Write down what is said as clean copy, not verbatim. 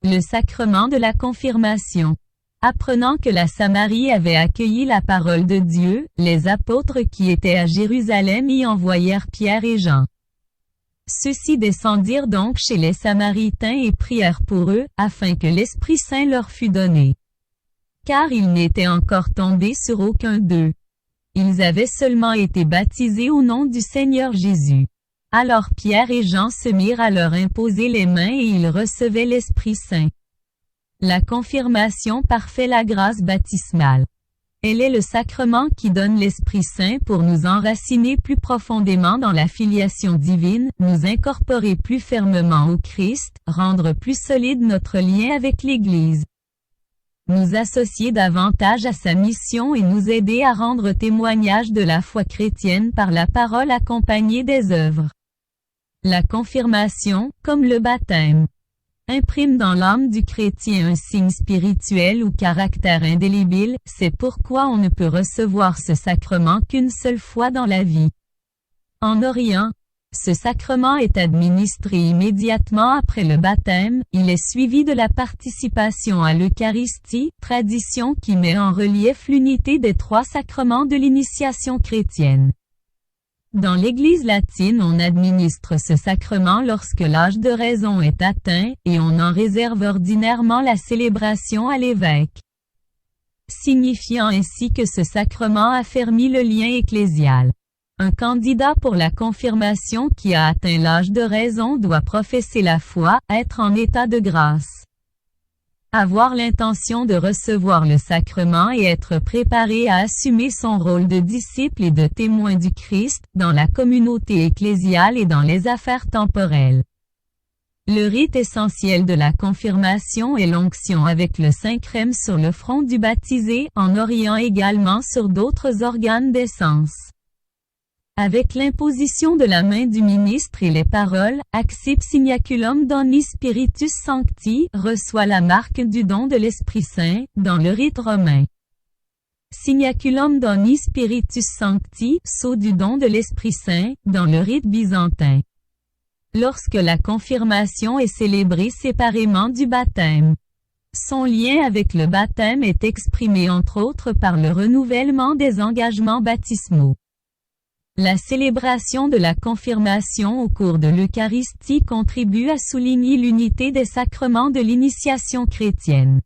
Le sacrement de la confirmation. Apprenant que la Samarie avait accueilli la parole de Dieu, les apôtres qui étaient à Jérusalem y envoyèrent Pierre et Jean. Ceux-ci descendirent donc chez les Samaritains et prièrent pour eux, afin que l'Esprit Saint leur fût donné. Car il n'était encore tombé sur aucun d'eux. Ils avaient seulement été baptisés au nom du Seigneur Jésus. Alors Pierre et Jean se mirent à leur imposer les mains et ils recevaient l'Esprit Saint. La confirmation parfait la grâce baptismale. Elle est le sacrement qui donne l'Esprit Saint pour nous enraciner plus profondément dans la filiation divine, nous incorporer plus fermement au Christ, rendre plus solide notre lien avec l'Église, nous associer davantage à sa mission et nous aider à rendre témoignage de la foi chrétienne par la parole accompagnée des œuvres. La confirmation, comme le baptême, imprime dans l'âme du chrétien un signe spirituel ou caractère indélébile, c'est pourquoi on ne peut recevoir ce sacrement qu'une seule fois dans la vie. En Orient, ce sacrement est administré immédiatement après le baptême, il est suivi de la participation à l'Eucharistie, tradition qui met en relief l'unité des trois sacrements de l'initiation chrétienne. Dans l'Église latine on administre ce sacrement lorsque l'âge de raison est atteint, et on en réserve ordinairement la célébration à l'évêque, signifiant ainsi que ce sacrement affermit le lien ecclésial. Un candidat pour la confirmation qui a atteint l'âge de raison doit professer la foi, être en état de grâce, avoir l'intention de recevoir le sacrement et être préparé à assumer son rôle de disciple et de témoin du Christ, dans la communauté ecclésiale et dans les affaires temporelles. Le rite essentiel de la confirmation est l'onction avec le Saint-Crème sur le front du baptisé, en oriant également sur d'autres organes d'essence. Avec l'imposition de la main du ministre et les paroles « Accept signaculum doni spiritus sancti » reçoit la marque du don de l'Esprit Saint, dans le rite romain. Signaculum doni spiritus sancti, sceau du don de l'Esprit Saint, dans le rite byzantin. Lorsque la confirmation est célébrée séparément du baptême, son lien avec le baptême est exprimé entre autres par le renouvellement des engagements baptismaux. La célébration de la confirmation au cours de l'Eucharistie contribue à souligner l'unité des sacrements de l'initiation chrétienne.